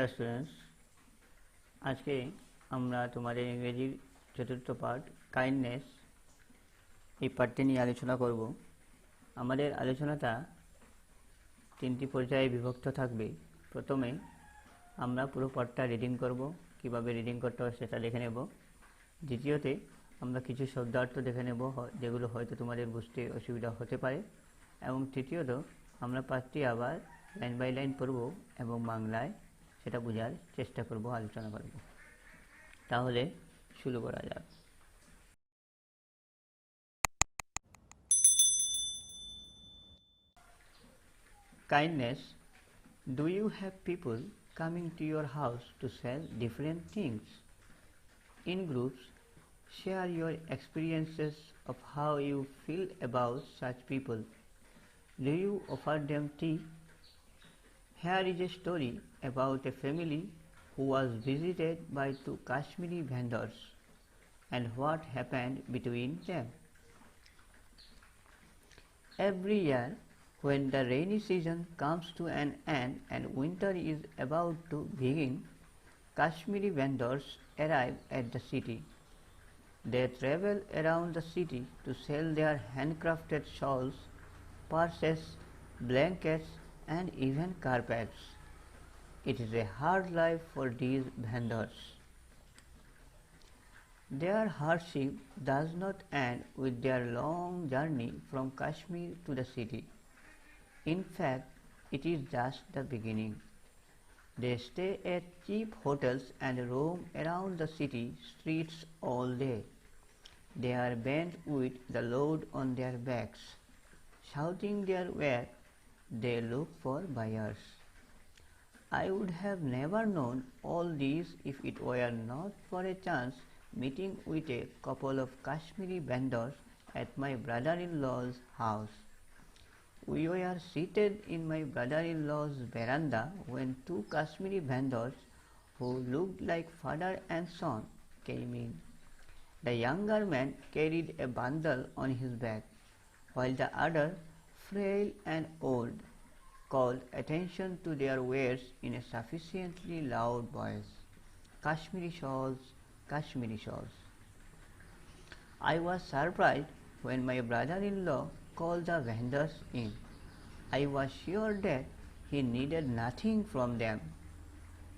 Hello students, আজকে আমরা তোমাদের ইংরেজির চতুর্থ পাঠ কাইন্ডনেস এই পাঠটি নিয়ে আলোচনা করব। আমাদের আলোচনাটা তিনটি পর্যায়ে বিভক্ত থাকবে। প্রথমে আমরা পুরো পাঠটা রিডিং করব, কিভাবে রিডিং করতে হয় সেটা দেখে নেব। দ্বিতীয়তে আমরা কিছু শব্দার্থ দেখে নেব যেগুলো হয়তো তোমাদের বুঝতে অসুবিধা হতে পারে, এবং তৃতীয়ত আমরা পাঠটি আবার লাইন বাই লাইন পড়ব এবং বাংলায় সেটা বোঝার চেষ্টা করব, আলোচনা করব। তাহলে শুরু করা যাক। Kindness. Do you have people coming to your house to sell different things? In groups, share your experiences of how you feel about such people. Do you offer them tea? Here is a story about a family who was visited by two Kashmiri vendors and what happened between them. Every year, when the rainy season comes to an end and winter is about to begin, Kashmiri vendors arrive at the city. They travel around the city to sell their handcrafted shawls, purses, blankets, and even carpets. It is a hard life for these vendors. Their hardship does not end with their long journey from Kashmir to the city. In fact, it is just the beginning. They stay at cheap hotels and roam around the city streets all day. They are bent with the load on their backs. Shouting their way, they look for buyers. I would have never known all this if it were not for a chance meeting with a couple of Kashmiri vendors at my brother-in-law's house. We were seated in my brother-in-law's veranda when two Kashmiri vendors who looked like father and son came in. The younger man carried a bundle on his back, while the other, frail and old, called attention to their wares in a sufficiently loud voice. Kashmiri shawls, Kashmiri shawls. I was surprised when my brother-in-law called the vendors in. I was sure that he needed nothing from them,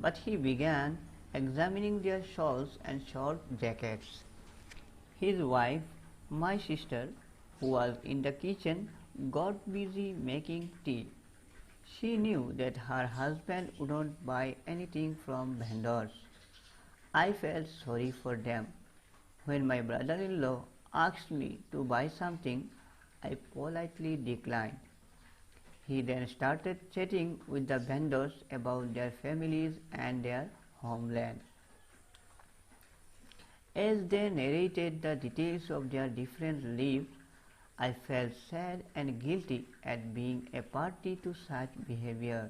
but he began examining their shawls and short jackets. His wife, my sister, who was in the kitchen, got busy making tea. She knew that her husband wouldn't buy anything from vendors. I felt sorry for them. When my brother-in-law asked me to buy something, I politely declined. He then started chatting with the vendors about their families and their homeland. As they narrated the details of their different lives, I felt sad and guilty at being a party to such behavior.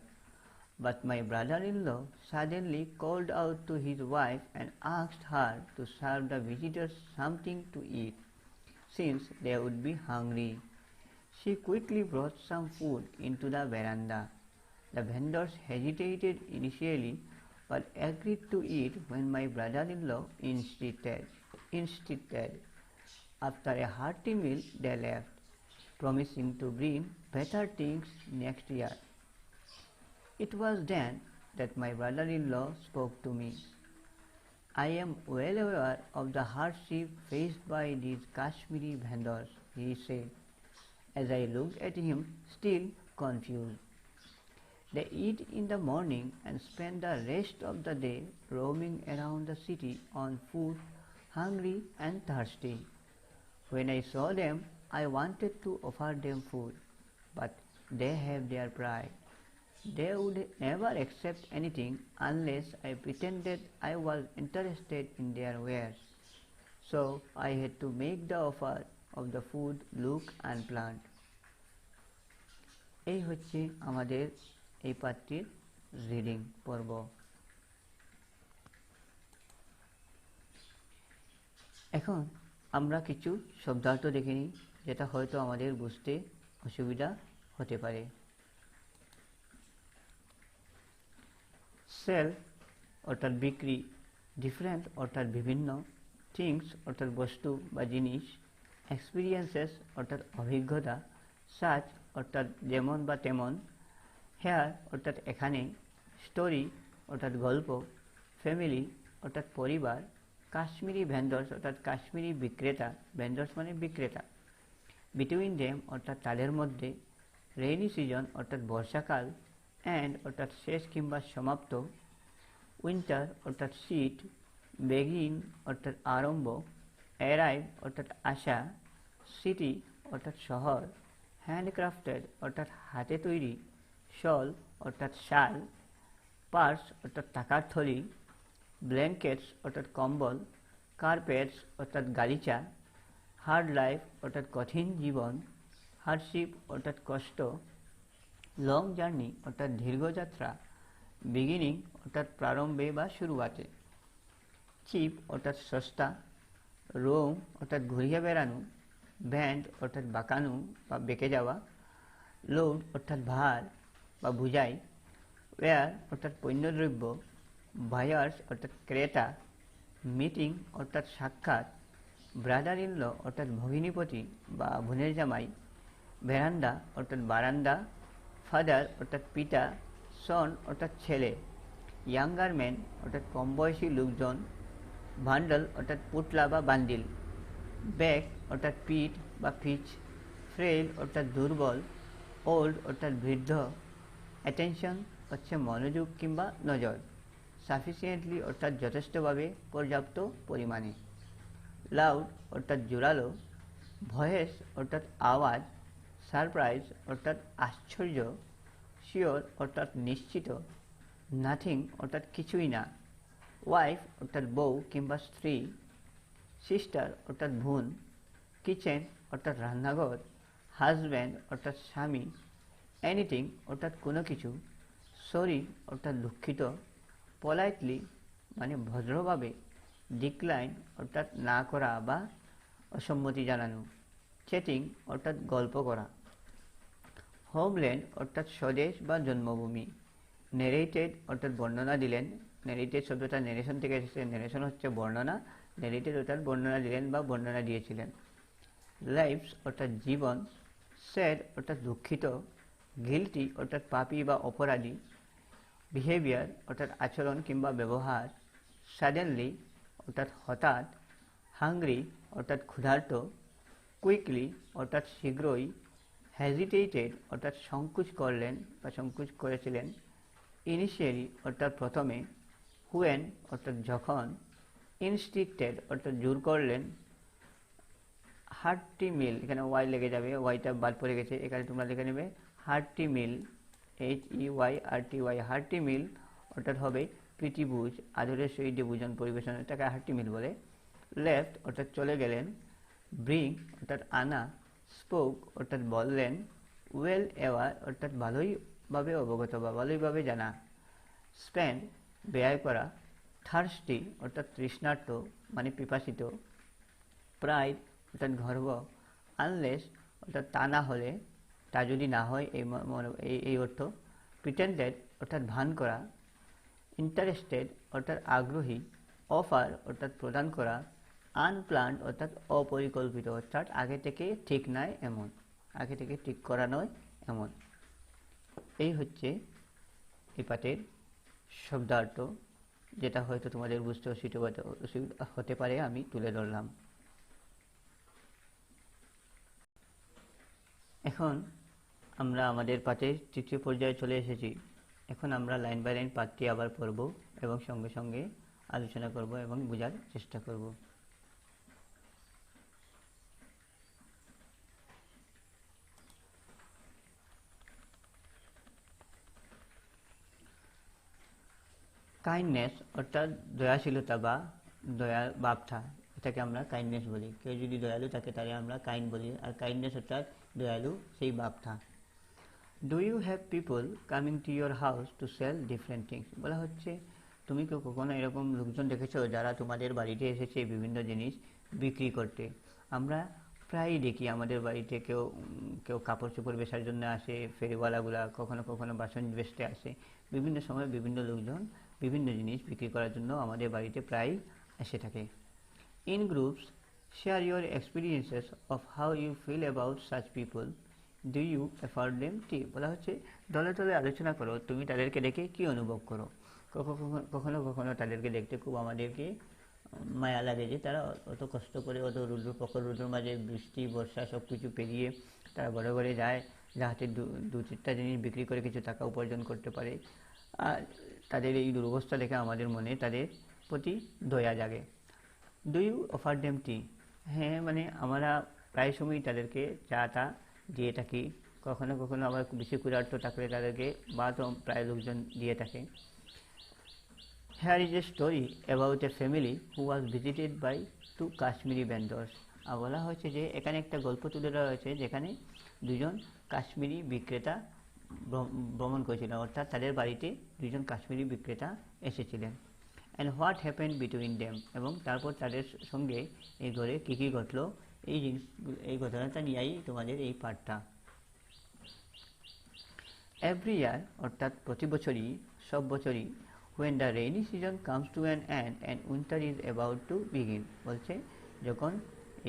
But my brother-in-law suddenly called out to his wife and asked her to serve the visitors something to eat, since they would be hungry. She quickly brought some food into the veranda. The vendors hesitated initially, but agreed to eat when my brother-in-law insisted. After a hearty meal, they left, promising to bring better things next year. It was then that my brother-in-law spoke to me. I am well aware of the hardship faced by these Kashmiri vendors, he said, as I looked at him, still confused. They eat in the morning and spend the rest of the day roaming around the city on foot, hungry and thirsty. When I saw them, I wanted to offer them food, but they have their pride. They would never accept anything unless I pretended I was interested in their wares. So I had to make the offer of the food look unplanned. এই হচ্ছে আমাদের এই পাঠটির reading পর্ব। এখন আমরা কিছু শব্দার্থ দেখে নিই, যেটা হয়তো আমাদের বুঝতে অসুবিধা হতে পারে। Sell অর্থাৎ বিক্রি, ডিফারেন্ট অর্থাৎ বিভিন্ন, থিংস অর্থাৎ বস্তু বা জিনিস, এক্সপিরিয়েন্সেস অর্থাৎ অভিজ্ঞতা, সাচ অর্থাৎ যেমন বা তেমন, হেয়ার অর্থাৎ এখানে, স্টোরি অর্থাৎ গল্প, ফ্যামিলি অর্থাৎ পরিবার, কাশ্মীরি ভেন্ডর্স অর্থাৎ কাশ্মীরি বিক্রেতা, ভেন্ডর্স মানে বিক্রেতা, বিটুইন দেম অর্থাৎ তাদের মধ্যে, রেইনি সিজন অর্থাৎ বর্ষাকাল, এন্ড অর্থাৎ শেষ কিংবা সমাপ্ত, উইন্টার অর্থাৎ শীত, বেগিন অর্থাৎ আরম্ভ, অ্যারাইভ অর্থাৎ আসা, সিটি অর্থাৎ শহর, হ্যান্ডক্রাফটেড অর্থাৎ হাতে তৈরি, শল অর্থাৎ শাল, পার্স অর্থাৎ টাকার থলি, ব্ল্যাঙ্কেটস অর্থাৎ কম্বল, কার্পেটস অর্থাৎ গালিচা, হার্ড লাইফ অর্থাৎ কঠিন জীবন, হার্ডশিপ অর্থাৎ কষ্ট, লং জার্নি অর্থাৎ দীর্ঘযাত্রা, বিগিনিং অর্থাৎ প্রারম্ভে বা শুরুয়াতে, চিপ অর্থাৎ সস্তা, রোম অর্থাৎ ঘুরিয়ে বেড়ানো, ব্যান্ড অর্থাৎ বাঁকানো বা বেঁকে যাওয়া, লোড অর্থাৎ ভার বা বোঝাই, ওয়্যার অর্থাৎ পণ্যদ্রব্য, বায়ার্স অর্থাৎ ক্রেতা, মিটিং অর্থাৎ সাক্ষাৎ, ব্রাদার ইন ল অর্থাৎ ভগিনীপতি বা বোনের জামাই, ভেরান্ডা অর্থাৎ বারান্দা, ফাদার অর্থাৎ পিতা, সন অর্থাৎ ছেলে, ইয়াঙ্গার ম্যান অর্থাৎ কম বয়সী লোকজন, বান্ডল অর্থাৎ পুটলা বা বান্ডিল, ব্যাক অর্থাৎ পিঠ বা পিচ, ফ্রেল অর্থাৎ দুর্বল, ওল্ড অর্থাৎ বৃদ্ধ, অ্যাটেনশন হচ্ছে মনোযোগ কিংবা নজর, সাফিসিয়েন্টলি অর্থাৎ যথেষ্টভাবে পর্যাপ্ত পরিমাণে, লাউড অর্থাৎ জোরালো, ভয়েস অর্থাৎ আওয়াজ, সারপ্রাইজ অর্থাৎ আশ্চর্য, শিওর অর্থাৎ নিশ্চিত, নাথিং অর্থাৎ কিছুই না, ওয়াইফ অর্থাৎ বউ কিংবা স্ত্রী, সিস্টার অর্থাৎ বোন, কিচেন অর্থাৎ রান্নাঘর, হাজব্যান্ড অর্থাৎ স্বামী, এনিথিং অর্থাৎ কোনো কিছু, সরি অর্থাৎ দুঃখিত, পোলাইটলি মানে ভদ্রভাবে, ডিক্লাইন অর্থাৎ না করা বা অসম্মতি জানানো, চ্যাটিং অর্থাৎ গল্প করা, হোমল্যান্ড অর্থাৎ স্বদেশ বা জন্মভূমি, নেরেটেড অর্থাৎ বর্ণনা দিলেন, নেরেটেড শব্দটা নেরেশন থেকে এসেছে, নেরেশন হচ্ছে বর্ণনা, নেরেটেড অর্থাৎ বর্ণনা দিলেন বা বর্ণনা দিয়েছিলেন, লাইফস অর্থাৎ জীবন, স্যাড অর্থাৎ দুঃখিত, গিলটি অর্থাৎ পাপী বা অপরাধী, বিহেভিয়ার অর্থাৎ আচরণ কিংবা ব্যবহার, সাডেনলি অর্থাৎ হঠাৎ, হাংরি অর্থাৎ ক্ষুধার্ত, কুইকলি অর্থাৎ শীঘ্রই, হেজিটেটেড অর্থাৎ সংকোচ করলেন বা সংকোচ করেছিলেন, ইনিশিয়ালি অর্থাৎ প্রথমে, হুয়েন অর্থাৎ যখন, ইনস্টিক্টেড অর্থাৎ জোর করলেন, হার্টি মিল, এখানে ওয়াই লেগে যাবে, ওয়াইটা বাদ পড়ে গেছে, এখানে তোমরা লিখে নেবে হার্টি মিল, HEYRTY, হার্টি মিল অর্থাৎ হবে প্রীতিভোজ, আদরের সহিত যে ভোজন পরিবেশন এটাকে হার্টি মিল বলে, লেফট অর্থাৎ চলে গেলেন, ব্রিং অর্থাৎ আনা, স্পোক অর্থাৎ বললেন, ওয়েল এওয়ার অর্থাৎ ভালোইভাবে অবগত বা ভালোইভাবে জানা, স্পেন্ড ব্যয় করা, থার্স্টি অর্থাৎ তৃষ্ণার্ত মানে পিপাসিত, প্রাইড অর্থাৎ গর্ব, আনলেস অর্থাৎ তা না হলে, তা যদি না হয় এই অর্থ, প্রিটেন্ডেড অর্থাৎ ভান করা, ইন্টারেস্টেড অর্থাৎ আগ্রহী, অফার অর্থাৎ প্রদান করা, আনপ্ল্যান্ড অর্থাৎ অপরিকল্পিত অর্থাৎ আগে থেকে ঠিক নয় এমন, আগে থেকে ঠিক করা নয় এমন। এই হচ্ছে এই পাঠের শব্দার্থ, যেটা হয়তো তোমাদের বুঝতে অসুবিধা হতে পারে, আমি তুলে ধরলাম। এখন আমরা আমাদের পাঠের তৃতীয় পর্যায়ে চলে এসেছি। এখন আমরা লাইন বাই লাইন পাঠটি আবার পড়ব এবং সঙ্গে সঙ্গে আলোচনা করব এবং বোঝার চেষ্টা করব। কাইন্ডনেস অর্থাৎ দয়াশীলতা বা দয়ার ভাবটা, এটাকে আমরা কাইন্ডনেস বলি। কেউ যদি দয়ালু থাকে তাহলে আমরা কাইন্ড বলি, আর কাইন্ডনেস অর্থাৎ দয়ালু সেই ভাবটা। Do you have people coming to your house to sell different things? বলা হচ্ছে তুমি কেউ কখনো এরকম লোকজন দেখেছো যারা তোমাদের বাড়িতে এসেছে বিভিন্ন জিনিস বিক্রি করতে? আমরা প্রায়ই দেখি আমাদের বাড়িতে কেউ কেউ কাপড় চোপড় বেচার জন্য আসে, ফেরিওয়ালাগুলা কখনো কখনো বাসন বেচতে আসে, বিভিন্ন সময় বিভিন্ন লোকজন বিভিন্ন জিনিস বিক্রি করার জন্য আমাদের বাড়িতে প্রায় এসে থাকে। In groups share your experiences of how you feel about such people, do you afford them tea. বলা হচ্ছে দলে দলে আলোচনা করো, তুমি তাদেরকে দেখে কি অনুভব করো। কখনো কখনো তাদেরকে দেখতে খুব আমাদেরকে মায়া লাগে যে তারা অত কষ্ট করে অত প্রখর রোদের মাঝে বৃষ্টি বর্ষা সব কিছু পেরিয়ে তারা ঘরে ঘরে যায়, যাতে দু চারটা জিনিস বিক্রি করে কিছু টাকা উপার্জন করতে পারে। আর তাদের এই দুরবস্থা দেখে আমাদের মনে তাদের প্রতি দয়া জাগে। ডু ইউ অফার দেম টি? হ্যাঁ, মানে আমরা প্রায় সময়ই তাদেরকে চা টা দিয়ে থাকি। কখনো কখনো আবার বেশি ক্ষুধার্ত থাকলে তাদেরকে ভাতও প্রায় লোকজন দিয়ে থাকে। Here is a story about a family who was visited by two Kashmiri vendors. বলা হয়েছে যে এখানে একটা গল্প তুলে ধরা হয়েছে যেখানে দুজন কাশ্মীরি বিক্রেতা ভ্রমণ করেছিলেন, অর্থাৎ তাদের বাড়িতে দুজন কাশ্মীরি বিক্রেতা এসেছিলেন। And what happened between them, এবং তারপর তাদের সঙ্গে এই ঘরে কী কী ঘটলো, এই ঘটনাটা নিয়েই তোমাদের এই পাঠটা। এভরি ইয়ার, অর্থাৎ প্রতি বছরই, সব বছরই, when the rainy season comes to an end and winter is about to begin, বলছে যখন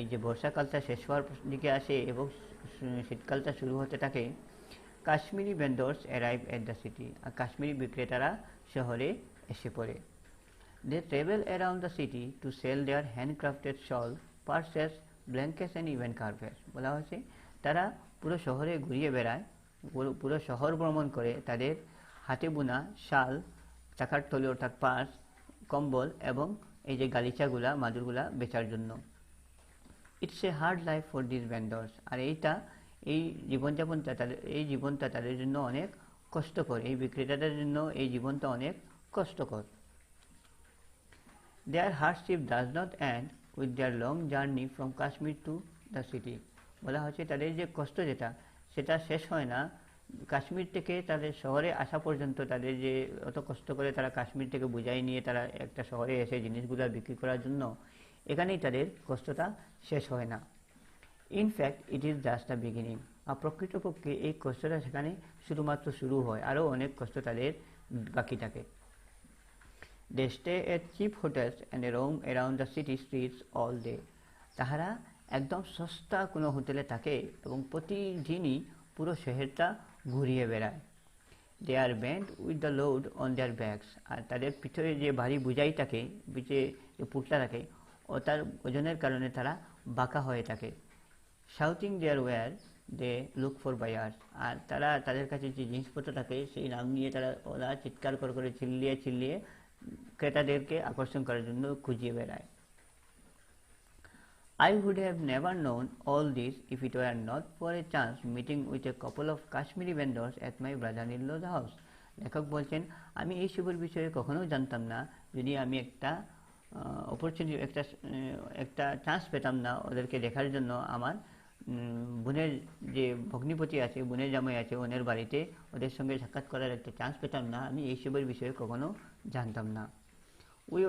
এই যে বর্ষাকালটা শেষ হওয়ার দিকে আসে এবং শীতকালটা শুরু হতে থাকে, Kashmiri vendors arrive at the city, আর কাশ্মীরি বিক্রেতারা শহরে এসে পড়ে। They travel around the city to sell their handcrafted shawl, purses, blankets and even carpets. বলা হয়েছে তারা পুরো শহরে ঘুরিয়ে বেড়ায়, পুরো শহর ভ্রমণ করে তাদের হাতে বোনা শাল, চাকার তলি অর্থাৎ পার্স, কম্বল এবং এই যে গালিচাগুলা মাদুরগুলা বেচার জন্য। It's a hard life for this vendors, আর এই জীবনটা তাদের জন্য অনেক কষ্টকর, এই বিক্রেতাদের জন্য এই জীবনটা অনেক কষ্টকর। Their hardship does not end with their long journey from Kashmir to the city. বলা হচ্ছে তাদের যে কষ্ট সেটা শেষ হয় না কাশ্মীর থেকে তাদের শহরে আসা পর্যন্ত। তাদের যে অত কষ্ট করে তারা কাশ্মীর থেকে বোঝাই নিয়ে তারা একটা শহরে এসে জিনিসগুলো বিক্রি করার জন্য, এখানেই তাদের কষ্টটা শেষ হয় না। In fact it is just a beginning, আর প্রকৃতপক্ষে এই কষ্টটা সেখানে শুধুমাত্র শুরু হয়, আরও অনেক কষ্ট তাদের বাকি থাকে। They stay at cheap hotels and roam around the city streets all day. তাহারা একদম সস্তা কোনো হোটেলে থাকে এবং প্রতিদিনই পুরো শহরটা ঘুরিয়ে বেড়ায়। They are bent with the load on their backs, আর তাদের পিঠে যে ভারী বোঝাই থাকে, পিঠে যে পুটলা থাকে, ও তার ওজনের কারণে তারা বাঁকা হয়ে থাকে। Shouting their wares, they look for buyers, আর তারা তাদের কাছে যে জিনিসপত্র থাকে সেই নাম নিয়ে ওরা চিৎকার করে চিল্লিয়ে ক্রেতাদেরকে আকর্ষণ করার জন্য খুঁজিয়ে বেড়ায়। I would have never known all this if it were not for a chance meeting with a couple of Kashmiri vendors at my brother-in-law's house. লেখক বলছেন আমি এই সবের বিষয়ে কখনোই জানতাম না যদি আমি একটা অপরচুনিটি একটা চান্স পেতাম না ওদেরকে দেখার জন্য আমার বোনের যে ভগ্নিপতি আছে, বোনের জামাই আছে, ওনের বাড়িতে ওদের সঙ্গে সাক্ষাৎ করার একটা চান্স পেতাম না, আমি এইসবের বিষয়ে কখনো জানতাম না। We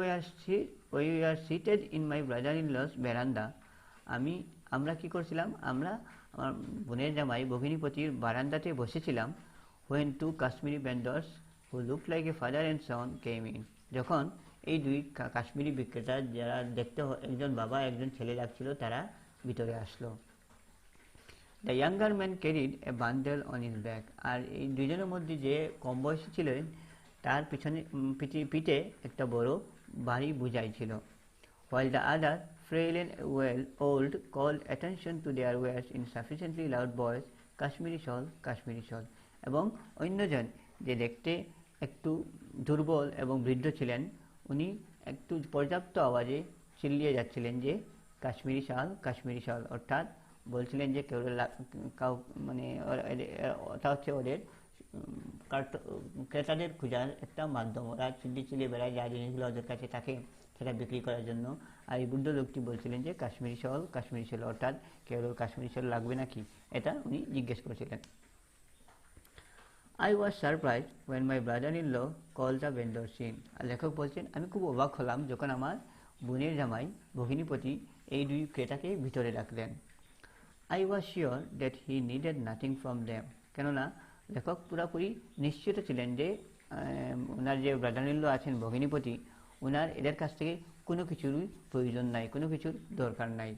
were seated in my brother-in-law's veranda. আমরা কি করছিলাম, আমরা আমার বোনের জামাই ভগিনীপতির বারান্দাতে বসেছিলাম। When two Kashmiri vendors who looked like a father and son came in. যখন এই দুই কাশ্মীরি বিক্রেতা যারা দেখতে একজন বাবা একজন ছেলে লাগছিল তারা ভিতরে আসলো। The younger man carried a bundle on his back. আর এই দুইজনের মধ্যে যে কম বয়সী ছিলেন তার পিঠে একটা বড় ভারী বোঝাই ছিল। While the other, frail and old, called attention to their wares in sufficiently loud voice, Kashmiri shawl, Kashmiri shawl. এবং অন্যজন যে দেখতে একটু দুর্বল এবং বৃদ্ধ ছিলেন, উনি একটু পর্যাপ্ত আওয়াজে চিল্লিয়ে যাচ্ছিলেন যে কাশ্মীরি শাল, কাশ্মীরি শাল, অর্থাৎ বলছিলেন যে মানে ওটা হচ্ছে ওদের ক্রেতাদের খোঁজার একটা মাধ্যম। ওরা চিল্লিয়ে বেড়ায় যা জিনিসগুলো ওদের কাছে থাকে সেটা বিক্রি করার জন্য। আর এই বুদ্ধ লোকটি বলছিলেন যে কাশ্মীরি শাল, কাশ্মীরি শাল, অর্থাৎ কেউ কাশ্মীরি শাল লাগবে নাকি, এটা উনি জিজ্ঞেস করেছিলেন। I was surprised when my brother-in-law called the vendors in. আর লেখক বলছেন আমি খুব অবাক হলাম যখন আমার বোনের জামাই ভগিনীপতি এই দুই ক্রেতাকে ভিতরে রাখলেন। I was sure that he needed nothing from them. কেননা লেখক পুরাপুরি নিশ্চিত ছিলেন যে ওনার যে ব্রাদার-ইন-ল আছেন ভগিনীপতি, ওনার এদের কাছ থেকে কোনো কিছুরই প্রয়োজন নাই, কোনো কিছুর দরকার নাই।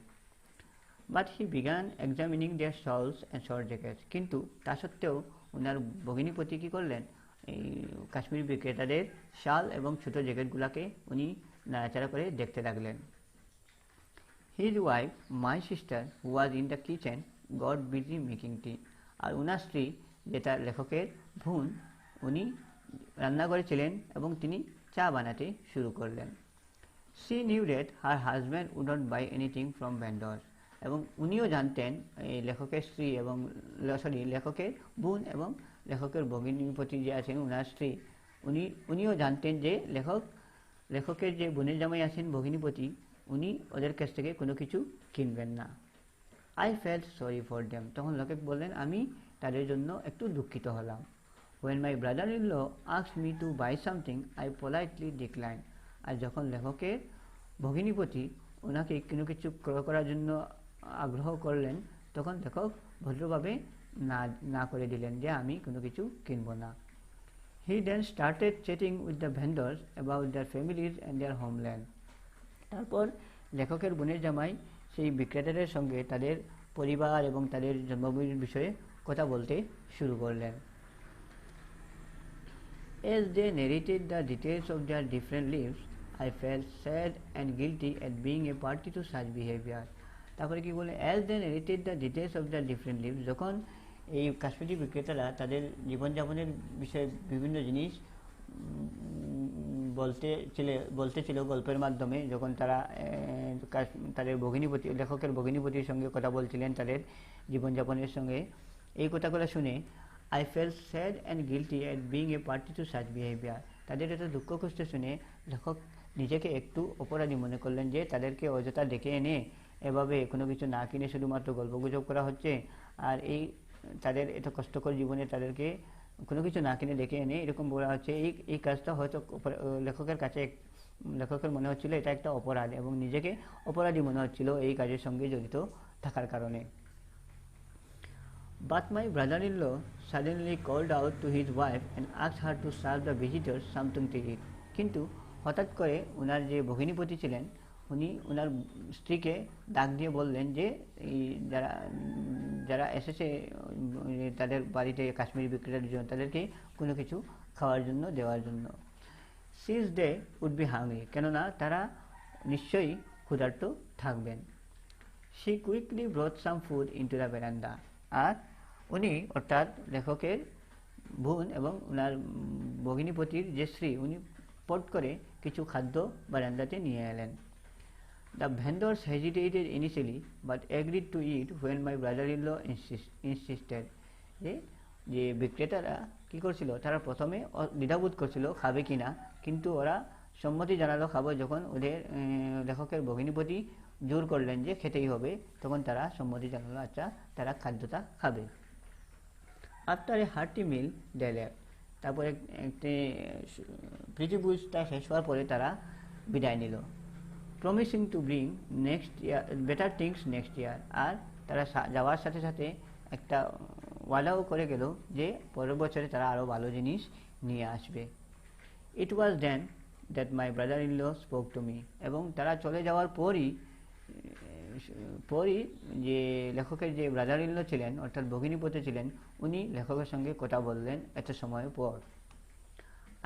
But he began examining their shawls and short jackets, কিন্তু তা সত্ত্বেও ওনার ভগিনীপতি কী করলেন, এই কাশ্মীরি বিক্রেতাদের শাল এবং ছোটো জ্যাকেটগুলোকে উনি নাড়াচাড়া করে দেখতে লাগলেন। His wife, my sister, who was in the kitchen, got busy making tea, আর ওনার স্ত্রী যেটা লেখকের বোন, উনি রান্নাঘরে ছিলেন এবং তিনি চা বানাতে শুরু করলেন। She knew that her husband would not buy anything from vendors, এবং উনিও জানতেন, এই লেখকের স্ত্রী এবং লেখকের বোন এবং লেখকের ভগিনীপতি যে আছেন ওনার স্ত্রী, উনিও জানতেন যে লেখকের যে বোনের জামাই আছেন ভগিনীপতি, উনি ওদের কাছ থেকে কোনো কিছু কিনবেন না। I felt sorry for them, তখন লেখক বললেন আমি তাদের জন্য একটু দুঃখিত হলাম। When my brother-in-law asked me to buy something, I politely declined. আর যখন লেখকের ভগিনীপতি ওনাকে কোনো কিছু ক্রয় করার জন্য আগ্রহ করলেন, তখন লেখক ভদ্রভাবে না করে দিলেন যে আমি কোনো কিছু কিনব না। He then started chatting with the vendors about their families and their homeland. তারপর লেখকের বোনের জামাই সেই বিক্রেতাদের সঙ্গে তাদের পরিবার এবং তাদের জন্মভূমির বিষয়ে কথা বলতে শুরু করলেন। As they narrated the details of their different lives, I felt sad and guilty at being a party to such behavior. তারপরে কি বলে, as they narrated the details of their different lives, যখন এই কাশ্মীরি বিক্রেতারা তাদের জীবনযাপনের বিষয়ে বিভিন্ন জিনিস বলতেছিল গল্পের মাধ্যমে, যখন তারা তাদের ভগিনীপতি লেখকের ভগিনীপতির সঙ্গে কথা বলছিলেন তাদের জীবনযাপনের সঙ্গে, এই কথাগুলো শুনে I felt sad and guilty at being a party to such behavior. তাদের এত দুঃখ কষ্ট শুনে লেখক নিজেকে একটু অপরাধী মনে করলেন যে তাদেরকে অযথা ডেকে এনে এভাবে কোনো কিছু না কিনে শুধুমাত্র গল্পগুজব করা হচ্ছে, আর তাদের এত কষ্টকর জীবনে তাদেরকে কোনো কিছু না কিনে ডেকে এনে এরকম বলা হচ্ছে। এই কাজটা হয়তো লেখকের মনে হচ্ছিল এটা একটা অপরাধ, এবং নিজেকে অপরাধী মনে হচ্ছিল এই কাজের সঙ্গে জড়িত থাকার কারণে। But my brother-in-law suddenly called out to his wife and asked her to serve the visitors something to eat. কিন্তু হঠাৎ করে ওনার যে ভগিনীপতি ছিলেন, উনি ওনার স্ত্রীকে ডাক দিয়ে বললেন যে যারা এসেছে তাদের বাড়িতে কাশ্মীরি বিক্রেতার জন্য তাদেরকে কোনো কিছু খাওয়ার জন্য দেওয়ার জন্য। Since they would be hungry, কেননা তারা নিশ্চয়ই ক্ষুধার্ত থাকবেন। She quickly brought some food into the veranda. আর উনি অর্থাৎ লেখকের বোন এবং ওনার ভগিনীপতির যে স্ত্রী, উনি পট করে কিছু খাদ্য বারান্দাতে নিয়ে এলেন। The vendors hesitated initially but agreed to eat when my brother-in-law insisted. যে বিক্রেতারা কী করছিল, তারা প্রথমে দ্বিধাবোধ করছিল খাবে কিনা, কিন্তু ওরা সম্মতি জানালো খাবো যখন ওদের লেখকের ভগিনীপতি জোর করলেন যে খেতেই হবে, তখন তারা সম্মতি জানালো, আচ্ছা তারা খাদ্যটা খাবে। After a hearty meal they left, তারপরে একটি প্রীতিভোজটা শেষ হওয়ার পরে তারা বিদায় নিল। Promising to bring next year better things next year, আর তারা যাওয়ার সাথে সাথে একটা ওয়াদাও করে গেল যে পরের বছরে তারা আরও ভালো জিনিস নিয়ে আসবে। It was then that my brother-in-law spoke to me, এবং তারা চলে যাওয়ার পরই যে লেখকের যে ব্রাদার-ইন-ল ছিলেন অর্থাৎ ভগিনীপতি ছিলেন, উনি লেখকের সঙ্গে কথা বললেন এত সময় পর।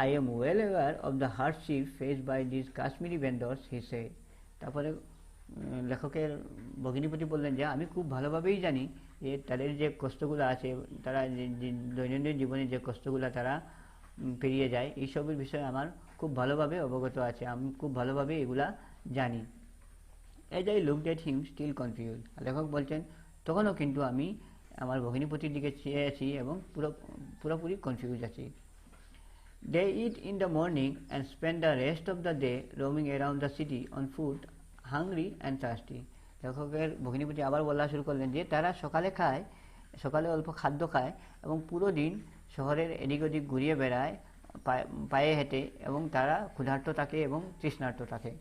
I am well aware of the hardship faced by these Kashmiri vendors, he said. তারপরে লেখকের ভগিনীপতি বললেন যে আমি খুব ভালোভাবেই জানি যে তাদের যে কষ্টগুলো আছে, তারা দৈনন্দিন জীবনে যে কষ্টগুলো তারা পেরিয়ে যায়, এইসবের বিষয়ে আমার খুব ভালোভাবে অবগত আছে, আমি খুব ভালোভাবে এগুলা জানি। As I looked at him still confused, লেখক বলছেন তখনও কিন্তু আমি আমার ভগিনীপতির দিকে চেয়ে আছি এবং পুরোপুরি কনফিউজ আছি। They eat in the morning and spend the rest of the day roaming around the city on foot, hungry and thirsty. লেখকের ভগিনীপতি আবার বলা শুরু করলেন যে তারা সকালে অল্প খাদ্য খায় এবং পুরো দিন শহরের এদিক ওদিক ঘুরিয়ে বেড়ায় পায়ে হেঁটে, এবং তারা ক্ষুধার্ত থাকে এবং তৃষ্ণার্ত থাকে।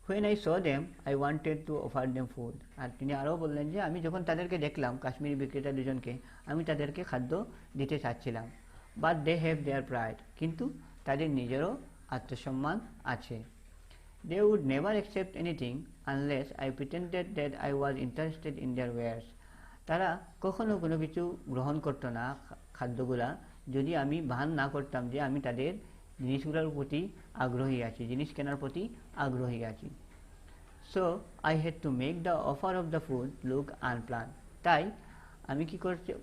When I saw them, I wanted to offer them food. আর তিনি আরও বললেন যে আমি যখন তাদেরকে দেখলাম কাশ্মীরি বিক্রেতা দুজনকে, আমি তাদেরকে খাদ্য দিতে চাচ্ছিলাম। But they have their pride, কিন্তু তাদের নিজেরও আত্মসম্মান আছে। They would never accept anything unless I pretended that I was interested in their wares. তারা কখনো কোনো কিছু গ্রহণ করতো না, খাদ্যগুলা, যদি আমি ভান না করতাম যে আমি তাদের জিনিসগুলোর প্রতি আগ্রহী আছি, জিনিস কেনার প্রতি আগ্রহী আছি। So I had to make the offer of the food look unplanned. তাই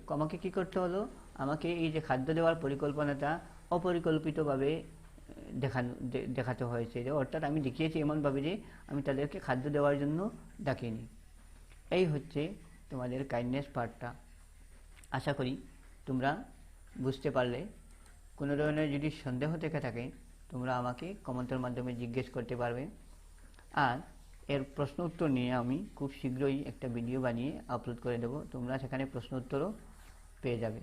আমাকে কি করতে হলো, আমাকে এই যে খাদ্য দেওয়ার পরিকল্পনাটা অপরিকল্পিতভাবে দেখাতে হয়েছে, অর্থাৎ আমি দেখিয়েছি এমনভাবে যে আমি তাদেরকে খাদ্য দেওয়ার জন্য ডাকিনি। এই হচ্ছে তোমাদের কাইন্ডনেস পার্টটা। আশা করি তোমরা বুঝতে পারলে। কোনো ধরনের যদি সন্দেহ থেকে থাকে তোমরা আমাকে কমেন্টের মাধ্যমে জিজ্ঞেস করতে পারবে, আর এর প্রশ্ন উত্তর নিয়ে আমি খুব শীঘ্রই একটা ভিডিও বানিয়ে আপলোড করে দেবো, তোমরা সেখানে প্রশ্ন উত্তরও পেয়ে যাবে।